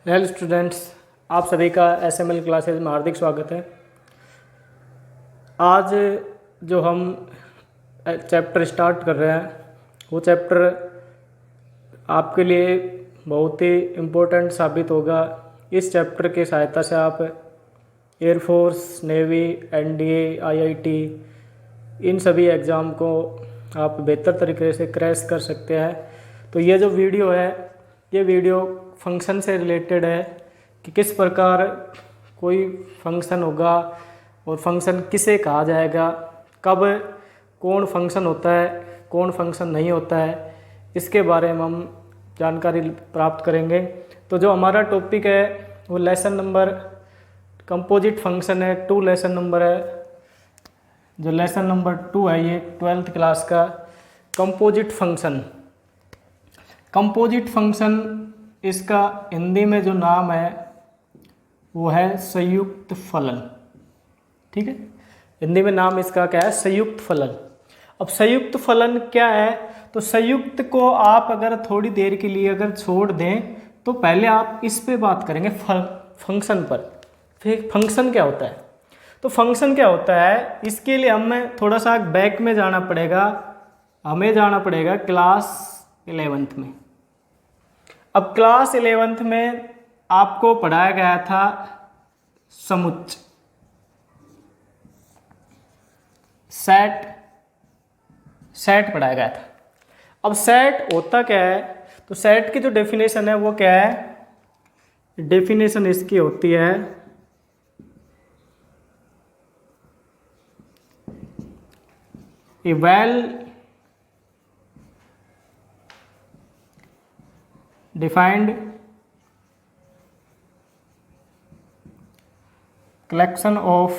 Hello students, आप सभी का एसएमएल क्लासेज में हार्दिक स्वागत है। आज जो हम चैप्टर स्टार्ट कर रहे हैं वो चैप्टर आपके लिए बहुत ही इम्पोर्टेंट साबित होगा। इस चैप्टर की सहायता से आप एयरफोर्स, नेवी, एनडीए, आईआईटी इन सभी एग्ज़ाम को आप बेहतर तरीके से क्रैश कर सकते हैं। तो ये जो वीडियो है ये वीडियो फंक्शन से रिलेटेड है कि किस प्रकार कोई फंक्शन होगा और फंक्शन किसे कहा जाएगा, कब कौन फंक्शन होता है, कौन फंक्शन नहीं होता है, इसके बारे में हम जानकारी प्राप्त करेंगे। तो जो हमारा टॉपिक है वो लेसन नंबर कंपोजिट फंक्शन है, 2 लेसन नंबर है। जो लेसन नंबर 2 है ये 12th क्लास का कंपोजिट फंक्शन। कंपोजिट फंक्शन इसका हिंदी में जो नाम है वो है संयुक्त फलन। ठीक है, हिंदी में नाम इसका क्या है? संयुक्त फलन। अब संयुक्त फलन क्या है? तो संयुक्त को आप अगर थोड़ी देर के लिए अगर छोड़ दें तो पहले आप इस पे बात करेंगे फंक्शन पर। फिर फंक्शन क्या होता है? तो फंक्शन क्या होता है इसके लिए हमें थोड़ा सा बैक में जाना पड़ेगा। हमें जाना पड़ेगा क्लास 11th में। अब क्लास 11th में आपको पढ़ाया गया था समुच्चय, सेट पढ़ाया गया था। अब सेट होता क्या है? तो सेट की जो डेफिनेशन है वो क्या है? डेफिनेशन इसकी होती है a well defined collection of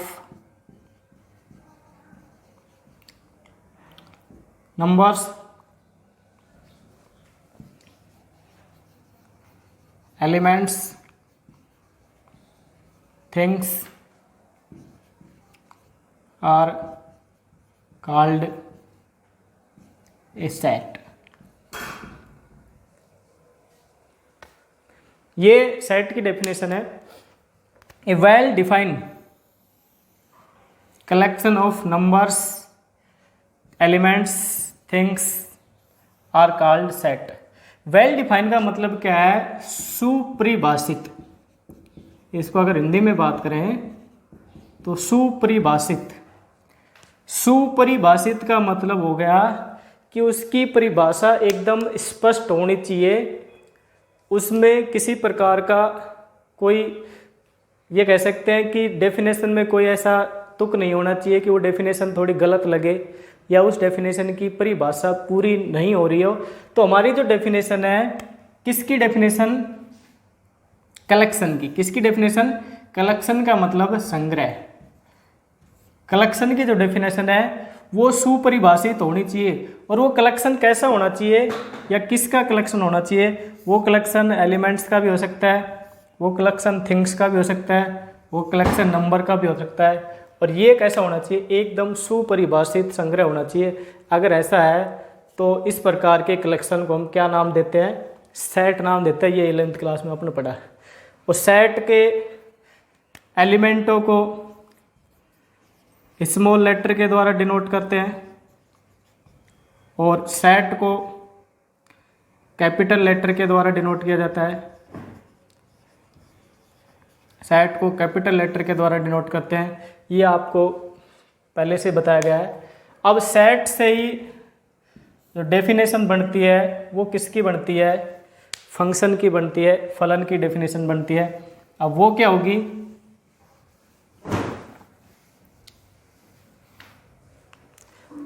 numbers, elements, things are called a set। ये सेट की डेफिनेशन है। A well defined collection of numbers, elements, things are called set. Well defined का मतलब क्या है? सुपरिभाषित। इसको अगर हिंदी में बात करें तो सुपरिभाषित। सुपरिभाषित का मतलब हो गया कि उसकी परिभाषा एकदम स्पष्ट होनी चाहिए, उसमें किसी प्रकार का कोई, ये कह सकते हैं कि डेफिनेशन में कोई ऐसा तुक नहीं होना चाहिए कि वो डेफिनेशन थोड़ी गलत लगे या उस डेफिनेशन की परिभाषा पूरी नहीं हो रही हो। तो हमारी जो डेफिनेशन है, किसकी डेफिनेशन? कलेक्शन की। किसकी डेफिनेशन? कलेक्शन का मतलब संग्रह। कलेक्शन की जो डेफिनेशन है वो सुपरिभाषित होनी चाहिए। और वो कलेक्शन कैसा होना चाहिए या किसका कलेक्शन होना चाहिए? वो कलेक्शन एलिमेंट्स का भी हो सकता है, वो कलेक्शन थिंग्स का भी हो सकता है, वो कलेक्शन नंबर का भी हो सकता है। और ये कैसा होना चाहिए? एकदम सुपरिभाषित संग्रह होना चाहिए। अगर ऐसा है तो इस प्रकार के कलेक्शन को हम क्या नाम देते हैं? सेट नाम देते हैं। ये 11th क्लास में आपने पढ़ा है। और सेट के एलिमेंटों को स्मॉल लेटर के द्वारा डिनोट करते हैं और सेट को कैपिटल लेटर के द्वारा डिनोट किया जाता है। सेट को कैपिटल लेटर के द्वारा डिनोट करते हैं। ये आपको पहले से बताया गया है। अब सेट से ही जो डेफिनेशन बनती है वो किसकी बनती है? फंक्शन की बनती है, फलन की डेफिनेशन बनती है। अब वो क्या होगी?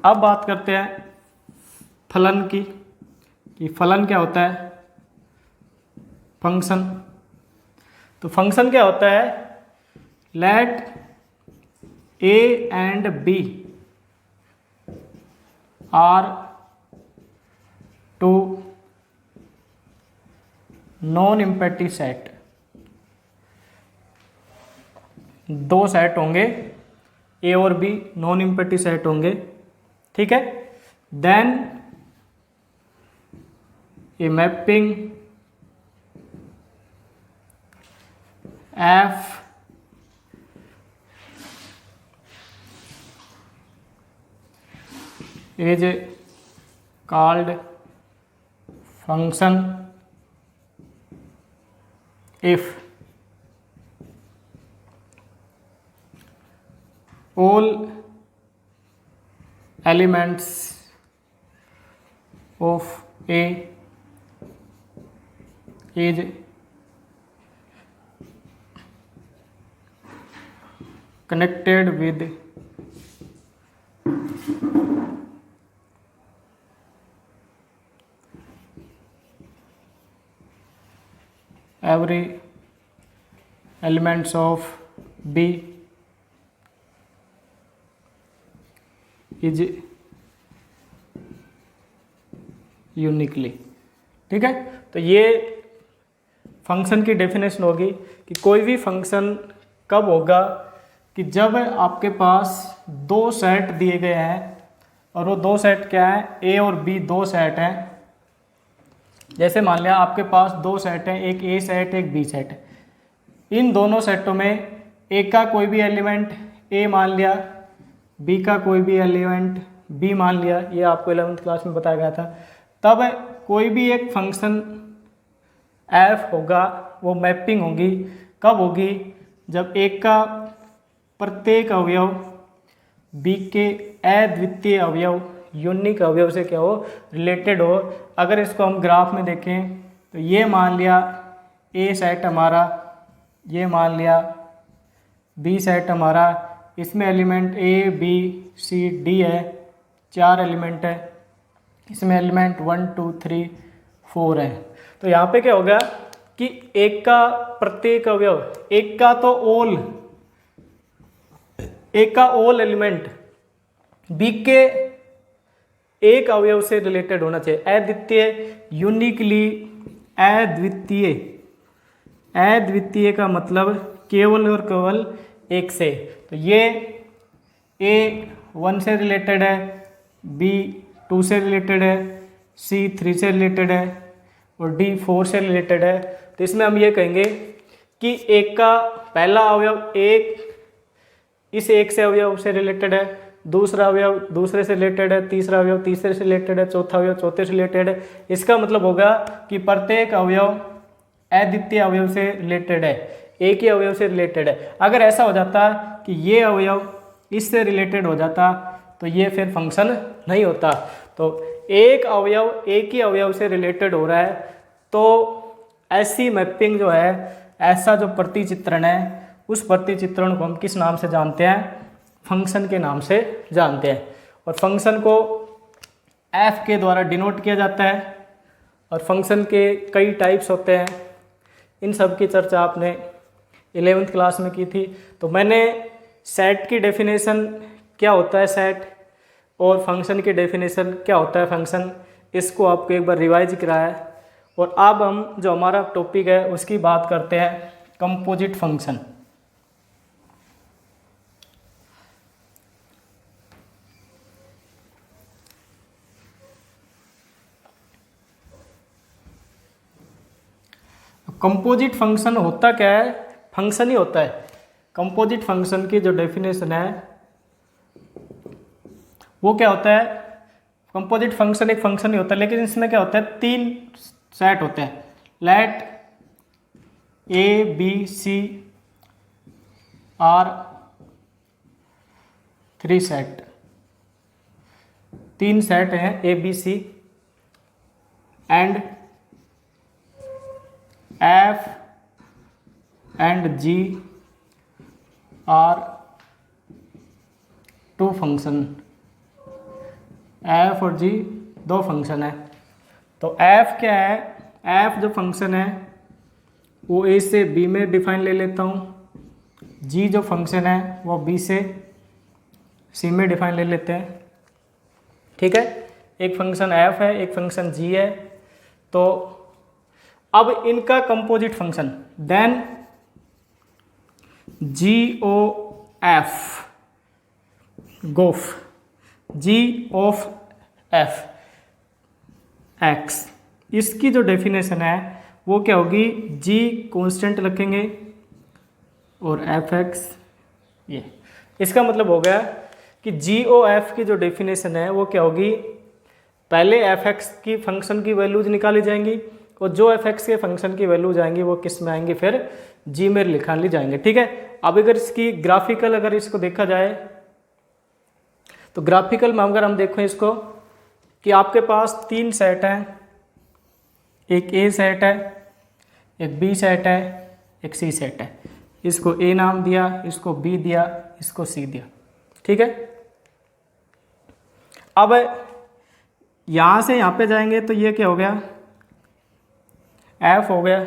अब बात करते हैं फलन की कि फलन क्या होता है? फंक्शन। तो फंक्शन क्या होता है? Let A and B are two non empty set. दो सेट होंगे, ए और बी नॉन एम्पटी सेट होंगे। ठीक है, then a mapping F is called function if all elements of A is connected with every elements of B is uniquely. ठीक है, तो ये फंक्शन की डेफिनेशन होगी कि कोई भी फंक्शन कब होगा कि जब आपके पास दो सेट दिए गए हैं और वो दो सेट क्या है, ए और बी दो सेट हैं। जैसे मान लिया आपके पास दो सेट हैं, एक ए सेट एक बी सेट है। इन दोनों सेटों में ए का कोई भी एलिमेंट ए मान लिया, बी का कोई भी एलिमेंट बी मान लिया, ये आपको 11th क्लास में बताया गया था। तब कोई भी एक फंक्शन एफ होगा, वो मैपिंग होगी। कब होगी? जब एक का प्रत्येक अवयव बी के अद्वितीय अवयव यूनिक अवयव से क्या हो, रिलेटेड हो। अगर इसको हम ग्राफ में देखें तो ये मान लिया ए सेट हमारा, ये मान लिया बी सेट हमारा, इसमें element A B C D है, 4 एलिमेंट है, इसमें एलिमेंट 1 2 3 4 है। तो यहाँ पे क्या होगा कि एक का प्रत्येक अवयव, एक का तो ऑल एलिमेंट बी के एक अवयव से रिलेटेड होना चाहिए, अद्वितीय यूनिकली। अद्वितीय का मतलब केवल और केवल एक से। तो ये ए 1 से रिलेटेड है, बी 2 से रिलेटेड है, सी 3 से रिलेटेड है और डी 4 से रिलेटेड है। तो इसमें हम ये कहेंगे कि एक का पहला अवयव एक इस एक से अवयव से रिलेटेड है, दूसरा अवयव दूसरे से रिलेटेड है, तीसरा अवयव तीसरे से रिलेटेड है, चौथा अवयव चौथे से रिलेटेड है। इसका मतलब होगा कि प्रत्येक अवयव अद्वितीय अवयव से रिलेटेड है, एक ही अवयव से रिलेटेड है। अगर ऐसा हो जाता कि ये अवयव इससे रिलेटेड हो जाता तो ये फिर फंक्शन नहीं होता। तो एक अवयव एक ही अवयव से रिलेटेड हो रहा है तो ऐसी मैपिंग जो है, ऐसा जो प्रतिचित्रण है, उस प्रतिचित्रण को हम किस नाम से जानते हैं? फंक्शन के नाम से जानते हैं। और फंक्शन को एफ के द्वारा डिनोट किया जाता है। और फंक्शन के कई टाइप्स होते हैं, इन सब की चर्चा आपने 11th क्लास में की थी। तो मैंने सेट की डेफिनेशन क्या होता है सेट और फंक्शन की डेफिनेशन क्या होता है फंक्शन, इसको आपको एक बार रिवाइज कराया है। और अब हम जो हमारा टॉपिक है उसकी बात करते हैं, कंपोजिट फंक्शन। कंपोजिट फंक्शन होता क्या है? फंक्शन ही होता है। कंपोजिट फंक्शन की जो डेफिनेशन है वो क्या होता है? कंपोजिट फंक्शन एक फंक्शन ही होता है, लेकिन इसमें क्या होता है, 3 सेट होते हैं। Let A B C are 3 set, 3 set हैं A B C and F and G are 2 function. F और जी 2 फंक्शन है। तो एफ क्या है? एफ जो फंक्शन है वो ए से बी में डिफाइन ले लेता हूँ, जी जो फंक्शन है वो बी से सी में डिफाइन ले लेते हैं। ठीक है, एक फंक्शन एफ है, एक फंक्शन जी है। तो अब इनका कंपोजिट फंक्शन, देन जी ओ एफ गोफ, जी ऑफ एफ एक्स, इसकी जो डेफिनेशन है वो क्या होगी? जी कांस्टेंट रखेंगे, और एफ एक्स ये। इसका मतलब हो गया कि जी ओ एफ की जो डेफिनेशन है वो क्या होगी, पहले एफ एक्स की फंक्शन की वैल्यूज निकाली जाएंगी और जो एफ एक्स के फंक्शन की वैल्यूज आएंगी वो किस में आएंगी, फिर जी में लिखा ली जाएंगे। ठीक है। अब अगर इसकी ग्राफिकल अगर इसको देखा जाए तो ग्राफिकल में अगर हम देखें इसको कि आपके पास 3 सेट हैं, एक ए सेट है, एक बी सेट है, एक सी सेट है। इसको ए नाम दिया, इसको बी दिया, इसको सी दिया। ठीक है। अब यहां से यहां पे जाएंगे तो ये क्या हो गया, एफ हो गया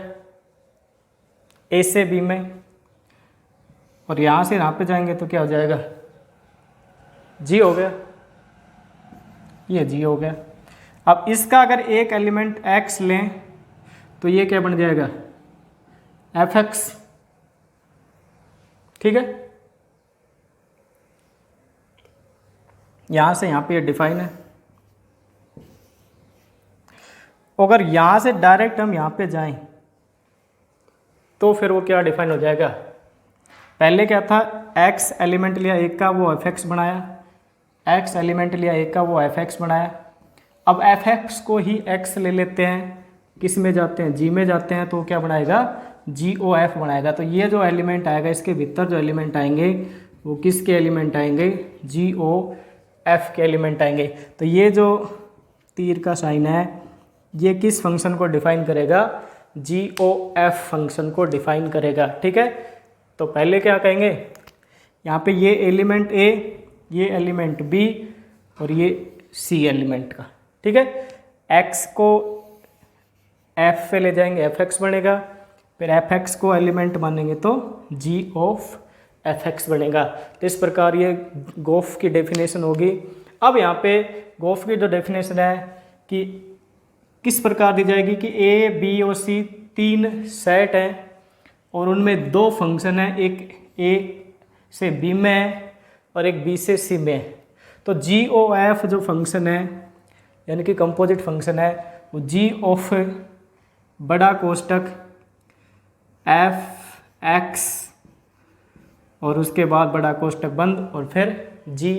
ए से बी में, और यहां से यहां पे जाएंगे तो क्या हो जाएगा, जी हो गया, ये जी हो गया। अब इसका अगर एक एलिमेंट एक्स लें तो ये क्या बन जाएगा, एफ एक्स। ठीक है। यहां से यहां पे ये डिफाइन है। अगर यहां से डायरेक्ट हम यहां पे जाएं तो फिर वो क्या डिफाइन हो जाएगा, पहले क्या था, एक्स एलिमेंट लिया एक का वो एफ एक्स बनाया, एक्स एलिमेंट लिया एक का वो एफ एक्स बनाया। अब एफ एक्स को ही एक्स ले लेते हैं, किस में जाते हैं, जी में जाते हैं, तो क्या बनाएगा, जी ओ एफ बनाएगा। तो ये जो एलिमेंट आएगा इसके भीतर जो एलिमेंट आएंगे वो किसके एलिमेंट आएंगे, जी ओ एफ के एलिमेंट आएंगे। तो ये जो तीर का साइन है ये किस फंक्शन को डिफाइन करेगा, जी ओ एफ फंक्शन को डिफाइन करेगा। ठीक है। तो पहले क्या कहेंगे, यहाँ पे ये एलिमेंट ए, ये एलिमेंट बी और ये सी एलिमेंट का। ठीक है। एक्स को एफ पे ले जाएंगे, एफ एक्स बनेगा, फिर एफ एक्स को एलिमेंट मानेंगे तो जी ऑफ एफ एक्स बनेगा। तो इस प्रकार ये गोफ की डेफिनेशन होगी। अब यहाँ पे गोफ की जो डेफिनेशन है कि किस प्रकार दी जाएगी कि ए बी और सी 3 सेट हैं और उनमें 2 फंक्शन हैं, एक ए से बी में है और एक बी से सी में है। तो जी ओ एफ जो फंक्शन है यानी कि कंपोजिट फंक्शन है वो जी ऑफ बड़ा कोष्टक एफ एक्स और उसके बाद बड़ा कोष्टक बंद और फिर जी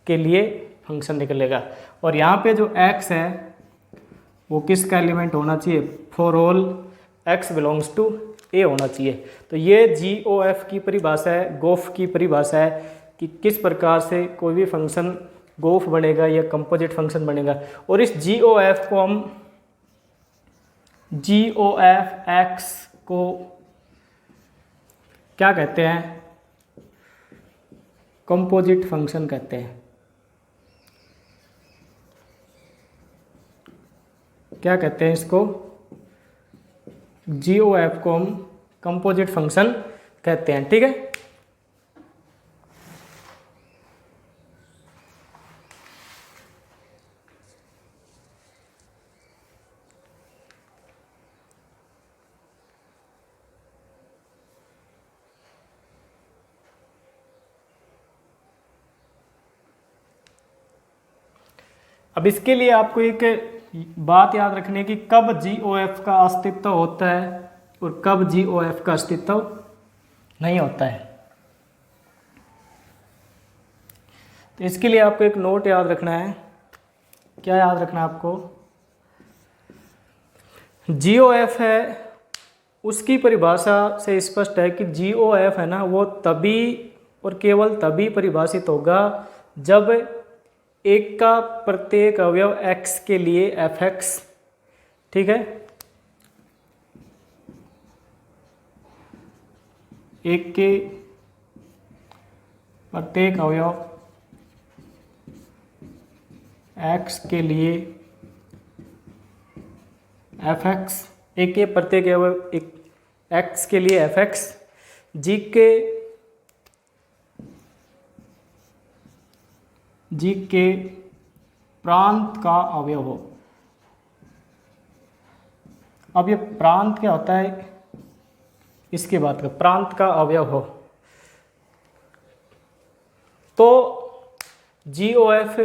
के लिए फंक्शन निकलेगा। और यहाँ पे जो एक्स है वो किसका एलिमेंट होना चाहिए, for all x belongs to A होना चाहिए। तो ये जी ओ एफ की परिभाषा है, गोफ की परिभाषा है कि किस प्रकार से कोई भी फंक्शन गोफ बनेगा या कंपोजिट फंक्शन बनेगा। और इस जी ओ एफ को हम जी ओ एफ एक्स को क्या कहते हैं, कंपोजिट फंक्शन कहते हैं। क्या कहते हैं इसको, जी ओ एफ को हम कंपोजिट फंक्शन कहते हैं। ठीक है। अब इसके लिए आपको एक बात याद रखनी है कि कब जी ओ एफ का अस्तित्व होता है और कब जी ओ एफ का अस्तित्व नहीं होता है। तो इसके लिए आपको एक नोट याद रखना है। क्या याद रखना है आपको, जी ओ एफ है उसकी परिभाषा से स्पष्ट है कि जी ओ एफ है ना वो तभी और केवल तभी परिभाषित होगा जब एक का प्रत्येक अवयव x के लिए एफ एक्स, ठीक है, एक के प्रत्येक अवयव x के लिए एफ एक्स, एक के प्रत्येक अवयव एक x के लिए एफ एक्स, जी के प्रांत का अवयव हो। अब ये प्रांत क्या होता है, इसकी बात कर, प्रांत का अवयव हो तो जी ओ एफ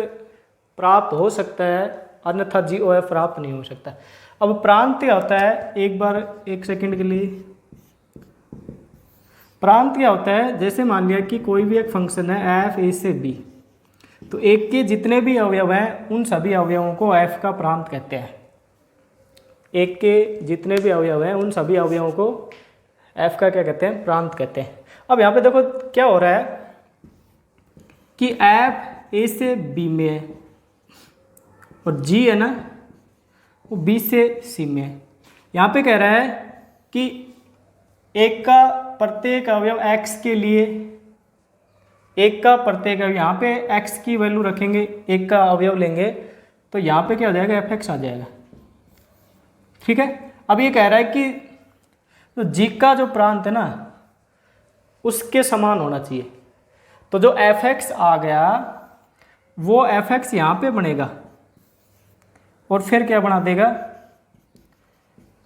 प्राप्त हो सकता है, अन्यथा जी ओ एफ प्राप्त नहीं हो सकता। अब प्रांत क्या होता है, एक बार 1 सेकंड के लिए प्रांत क्या होता है, जैसे मान लिया कि कोई भी एक फंक्शन है एफ ए से बी, तो एक के जितने भी अवयव हैं उन सभी अवयवों को एफ का प्रांत कहते हैं। एक के जितने भी अवयव हैं उन सभी अवयवों को एफ का क्या कहते हैं, प्रांत कहते हैं। अब यहाँ पे देखो क्या हो रहा है कि एफ ए से बी में है और जी है ना वो बी से सी में है। यहाँ पे कह रहा है कि एक का प्रत्येक अवयव x के लिए, एक का प्रत्येक अवयव, यहाँ पे x की वैल्यू रखेंगे, एक का अवयव लेंगे तो यहाँ पे क्या हो जाएगा, fx आ जाएगा। ठीक है। अब ये कह रहा है कि तो g का जो प्रांत है ना उसके समान होना चाहिए। तो जो fx आ गया वो fx यहाँ पे बनेगा और फिर क्या बना देगा,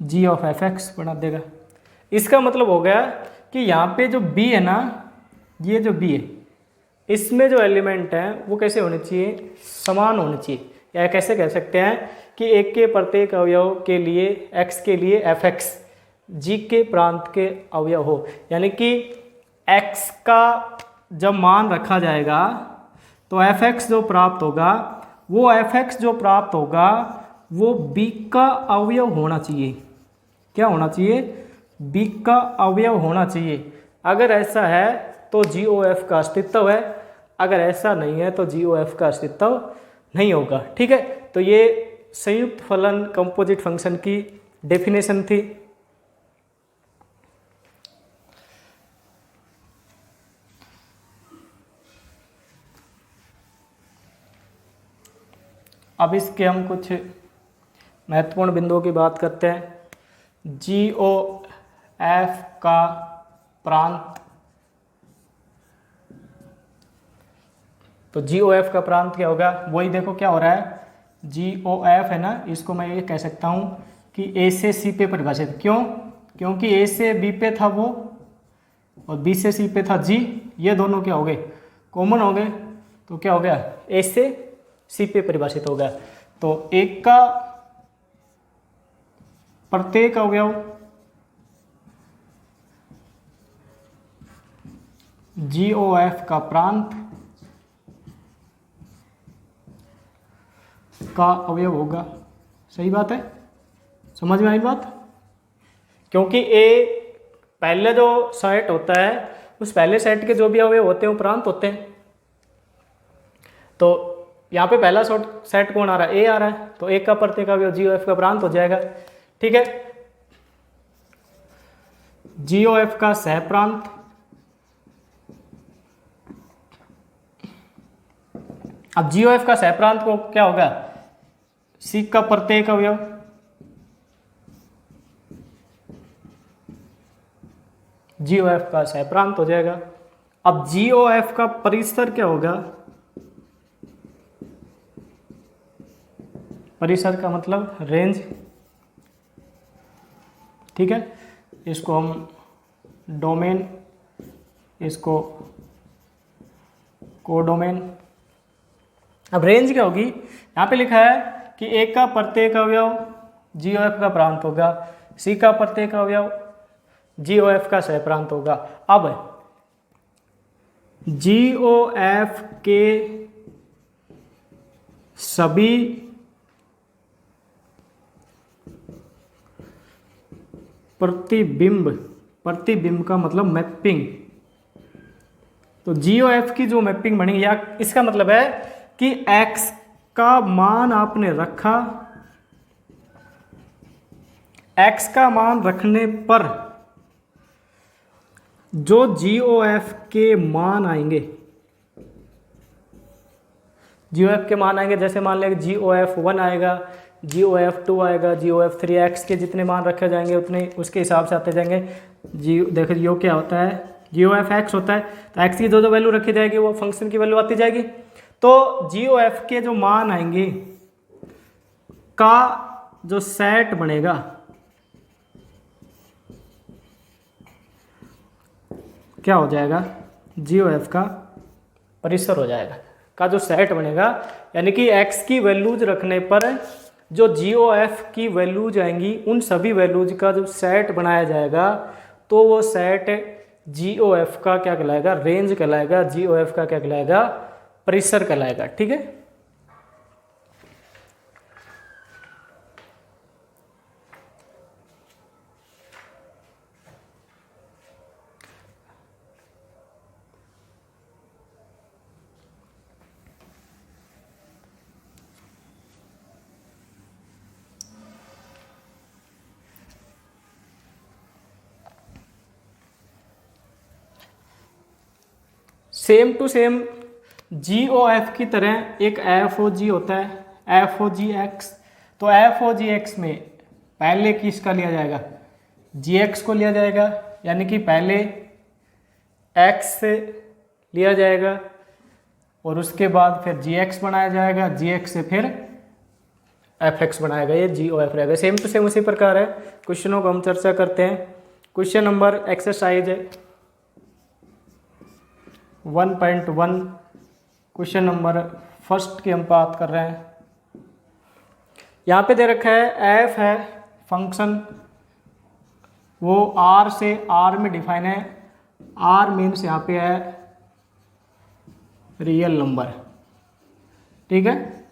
g ऑफ fx बना देगा। इसका मतलब हो गया कि यहाँ पे जो b है ना, ये जो b है इसमें जो एलिमेंट हैं वो कैसे होने चाहिए, समान होने चाहिए। या कैसे कह सकते हैं कि एक के प्रत्येक अवयव के लिए x के लिए fx g के प्रांत के अवयव हो। यानी कि x का जब मान रखा जाएगा तो fx जो प्राप्त होगा वो fx जो प्राप्त होगा वो b का अवयव होना चाहिए। क्या होना चाहिए, b का अवयव होना चाहिए। अगर ऐसा है तो GOF का अस्तित्व है, अगर ऐसा नहीं है तो GOF का अस्तित्व नहीं होगा। ठीक है। तो ये संयुक्त फलन कंपोजिट फंक्शन की डेफिनेशन थी। अब इसके हम कुछ महत्वपूर्ण बिंदुओं की बात करते हैं। GOF का प्रांत, तो GOF का प्रांत क्या होगा, वही देखो क्या हो रहा है, GOF है ना, इसको मैं ये कह सकता हूँ कि A से C पे परिभाषित। क्यों, क्योंकि A से B पे था वो और B से C पे था G, ये दोनों क्या हो गए, कॉमन हो गए, तो क्या हो गया, A से C पे परिभाषित हो गया। तो एक का प्रत्येक अवयव GOF का प्रांत का अवयव होगा। सही बात है, समझ में आई बात। क्योंकि ए पहले जो सेट होता है उस पहले सेट के जो भी अवयव होते हैं वो प्रांत होते हैं। तो यहाँ पे पहला सेट कौन आ रहा है, ए आ रहा है, तो एक का प्रत्येक अवयव GOF का प्रांत हो जाएगा। ठीक है। GOF का सहप्रांत, अब GOF का सहप्रांत को क्या होगा, C का प्रत्येक अवयव GOF का सहप्रांत हो जाएगा। अब GOF का परिसर क्या होगा, परिसर का मतलब रेंज। ठीक है। इसको हम डोमेन, इसको कोडोमेन। अब रेंज क्या होगी, यहाँ पे लिखा है कि एक का प्रत्येक अवयव GOF का प्रांत होगा, C का प्रत्येक अवयव GOF का सहप्रांत होगा। अब GOF के सभी प्रतिबिंब, प्रतिबिंब का मतलब मैपिंग, तो GOF की जो मैपिंग बनेगी, या इसका मतलब है कि x का मान आपने रखा, x का मान रखने पर जो GOF के मान आएंगे, GOF के मान आएंगे, जैसे मान लें GOF 1 आएगा, GOF 2 आएगा, GOF 3, x के जितने मान रखे जाएंगे उतने उसके हिसाब से आते जाएंगे। देखो यो क्या होता है, GOF x होता है, तो x की जो जो वैल्यू रखी जाएगी वो फंक्शन की वैल्यू आती जाएगी। तो GOF के जो मान आएंगे का जो सेट बनेगा, क्या हो जाएगा, GOF का परिसर हो जाएगा, का जो सेट बनेगा। यानी कि x की वैल्यूज रखने पर जो GOF की वैल्यूज आएंगी उन सभी वैल्यूज का जो सेट बनाया जाएगा, तो वो सेट GOF का क्या कहलाएगा, रेंज कहलाएगा, GOF का क्या कहलाएगा, परिसर कहलाएगा। ठीक है, सेम टू सेम GOF की तरह एक FOG होता है, FOGX। तो FOGX में पहले किसका लिया जाएगा, GX को लिया जाएगा, यानी कि पहले X से लिया जाएगा और उसके बाद फिर GX बनाया जाएगा, GX से फिर FX बनाएगा, ये GOF रहेगा। सेम टू सेम उसी प्रकार है। क्वेश्चनों को हम चर्चा करते हैं। Question number exercise 1.1, question number first की हम बात कर रहे हैं। यहाँ पे दे रखा है f है फंक्शन, वो r से r में डिफाइन है। r मीन्स यहाँ पे है रियल नंबर, ठीक है,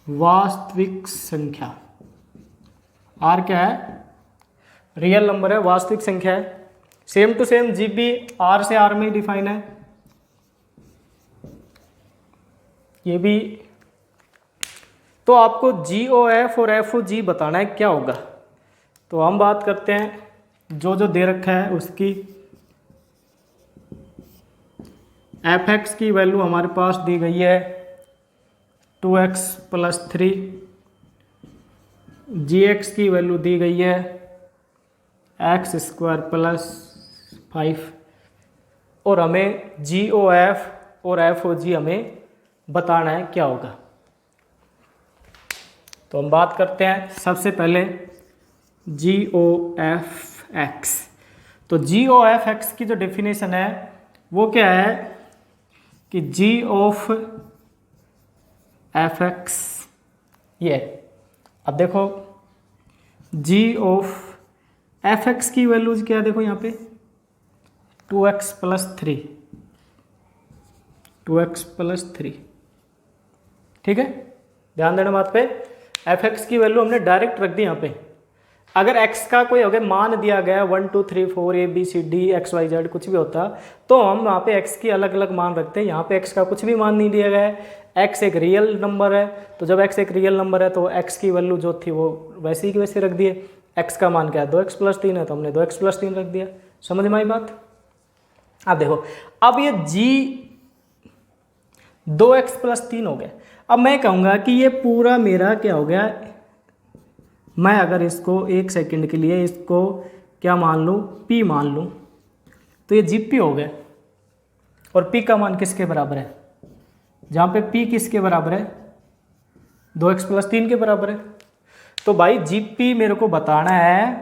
वास्तविक संख्या। r क्या है, रियल नंबर है, वास्तविक संख्या है। सेम टू सेम जी भी r से r में डिफाइन है, ये भी। तो आपको GOF और FOG बताना है क्या होगा। तो हम बात करते हैं जो जो दे रखा है उसकी। fx की वैल्यू हमारे पास दी गई है 2x + 3, gx की वैल्यू दी गई है x² + 5, और हमें GOF और FOG हमें बताना है क्या होगा। तो हम बात करते हैं सबसे पहले GOFX। तो GOFX की जो डेफिनेशन है वो क्या है कि G of fx, ये। अब देखो G of fx की वैल्यूज क्या है, देखो यहाँ पे 2x + 3, 2x + 3, ठीक है। ध्यान देना बात पे, fx की वैल्यू हमने डायरेक्ट रख दी यहाँ पे। अगर x का कोई अगर मान दिया गया 1 2 3 4 A B C D X Y Z कुछ भी होता तो हम वहाँ पे x की अलग अलग मान रखते हैं। यहाँ पे x का कुछ भी मान नहीं दिया गया है, x एक रियल नंबर है। तो जब x एक रियल नंबर है तो x की वैल्यू जो थी वो वैसे ही वैसे रख दिए। x का मान क्या है, 2x + 3 है, तो हमने 2x + 3 रख दिया। समझ में आई बात। अब देखो, अब ये g 2x + 3 हो गया। अब मैं कहूँगा कि ये पूरा मेरा क्या हो गया, मैं अगर इसको 1 सेकंड के लिए इसको क्या मान लूँ, p मान लूँ, तो ये GP हो गया। और p का मान किसके बराबर है, जहाँ पे p किसके बराबर है, 2x + 3 के बराबर है। तो भाई GP मेरे को बताना है,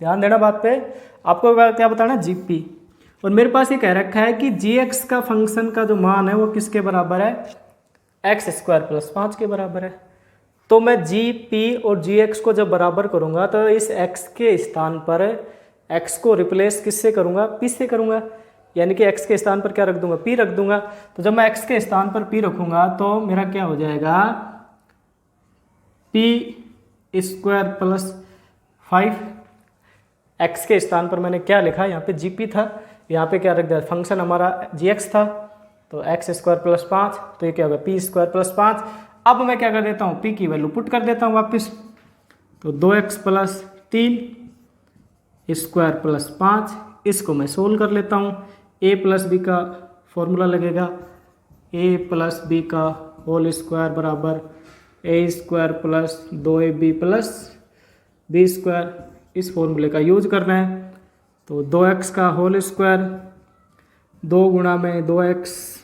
ध्यान देना बात पे, आपको क्या बताना है, GP। और मेरे पास ये कह रखा है कि GX का फंक्शन का जो मान है वो किसके बराबर है, x² + 5 के बराबर है। तो मैं GP और GX को जब बराबर करूंगा तो इस x के स्थान पर x को रिप्लेस किससे करूंगा, p से करूंगा। यानी कि x के स्थान पर क्या रख दूंगा, p रख दूंगा। तो जब मैं x के स्थान पर p रखूंगा तो मेरा क्या हो जाएगा, p² + 5। x के स्थान पर मैंने क्या लिखा, यहाँ पे GP था, यहाँ पे क्या रख दिया, फंक्शन हमारा GX था, तो x² + 5, तो ये क्या होगा, p² + 5। अब मैं क्या कर देता हूँ, p की वैल्यू पुट कर देता हूँ वापस। तो 2x + 3 ² + 5, इसको मैं सोल्व कर लेता हूँ। a + b का फॉर्मूला लगेगा, a + b का होल स्क्वायर बराबर a² + 2ab + b²। इस फॉर्मूले का यूज करना है। तो 2x का होल स्क्वायर 2 × 2x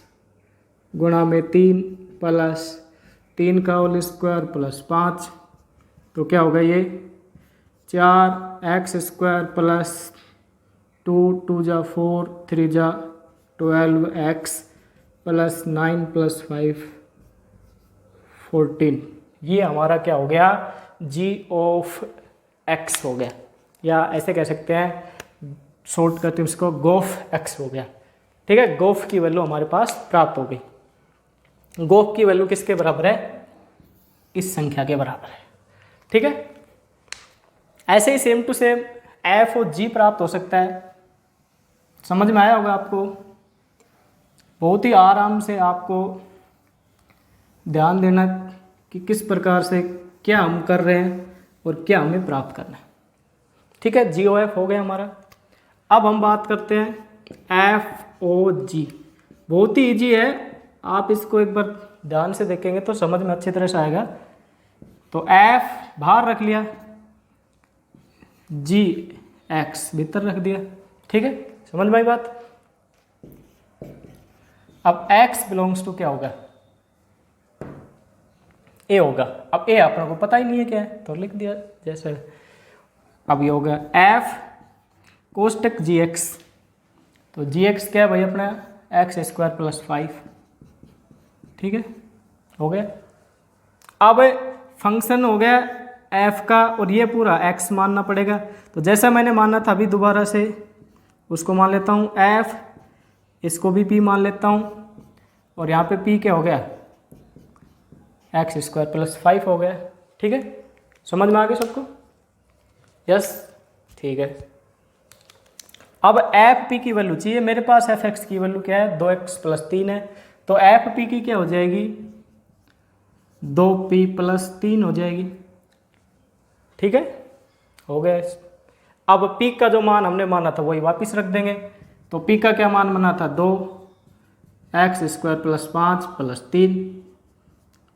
× 3 + 3 का होल स्क्वायर + 5, तो क्या होगा ये 4x² + 2 2 जा 4 3 जा 12x + 9 + 5 14। ये हमारा क्या हो गया, GOF X हो गया। या ऐसे कह सकते हैं शॉर्ट करते हैं उसको, गोफ एक्स हो गया। ठीक है, गोफ की वैल्यू हमारे पास प्राप्त हो गई। गोफ की वैल्यू किसके बराबर है? इस संख्या के बराबर है। ठीक है, ऐसे ही सेम टू सेम एफ और जी प्राप्त हो सकता है। समझ में आया होगा आपको? बहुत ही आराम से आपको ध्यान देना कि किस प्रकार से क्या हम कर रहे हैं और क्या हमें प्राप्त करना है। ठीक है, जी ओ एफ हो गया हमारा। अब हम बात करते हैं एफ ओ जी। बहुत ही ईजी है, आप इसको एक बार ध्यान से देखेंगे तो समझ में अच्छी तरह से आएगा। तो एफ बाहर रख लिया, जी एक्स भीतर रख दिया। ठीक है, समझ में आई बात? अब x बिलोंग्स टू क्या होगा? a होगा। अब a अपने को पता ही नहीं है क्या है तो लिख दिया जैसे। अब ये होगा f कोष्टक gx। तो gx क्या है भाई अपना? X square plus 5। ठीक है, हो गया। अब फंक्शन हो गया f का और ये पूरा x मानना पड़ेगा। तो जैसा मैंने माना था अभी दोबारा से उसको मान लेता हूँ f, इसको भी p मान लेता हूँ और यहाँ पे p क्या हो गया? एक्स स्क्वायर प्लस 5 हो गया। ठीक है, समझ में आ गया सबको? यस, ठीक है। अब एफ पी की वैल्यू चाहिए मेरे पास। एफ एक्स की वैल्यू क्या है? 2x प्लस 3 है। तो एफ पी की क्या हो जाएगी? 2p प्लस 3 हो जाएगी। ठीक है, हो गया। अब p का जो मान हमने माना था वही वापस रख देंगे। तो p का क्या मान बना था? 2x square plus 5 plus 3।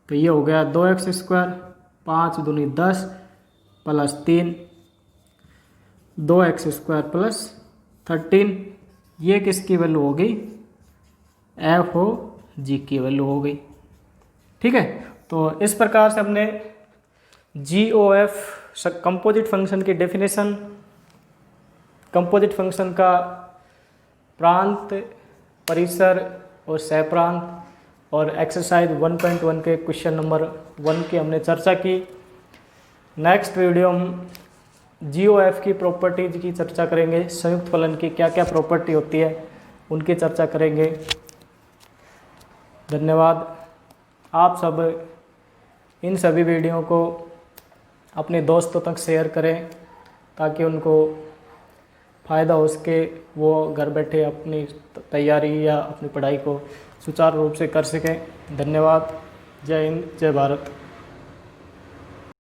तो ये हो गया 2x स्क्वायर, 5 दूनी 10 प्लस 3, 2x स्क्वायर प्लस 13। ये किसकी वैल्यू हो गई? एफ ओ जी की वैल्यू हो गई। ठीक है, तो इस प्रकार से हमने जी ओ एफ कंपोजिट फंक्शन की डेफिनेशन, कंपोजिट फंक्शन का प्रांत, परिसर और सहप्रांत और एक्सरसाइज 1.1 के क्वेश्चन नंबर 1 की हमने चर्चा की। नेक्स्ट वीडियो हम GOF की प्रॉपर्टीज की चर्चा करेंगे। संयुक्त फलन की क्या क्या प्रॉपर्टी होती है उनकी चर्चा करेंगे। धन्यवाद। आप सब इन सभी वीडियो को अपने दोस्तों तक शेयर करें ताकि उनको फ़ायदा हो सके, वो घर बैठे अपनी तैयारी या अपनी पढ़ाई को सुचारू रूप से कर सकें। धन्यवाद। जय हिंद, जय भारत।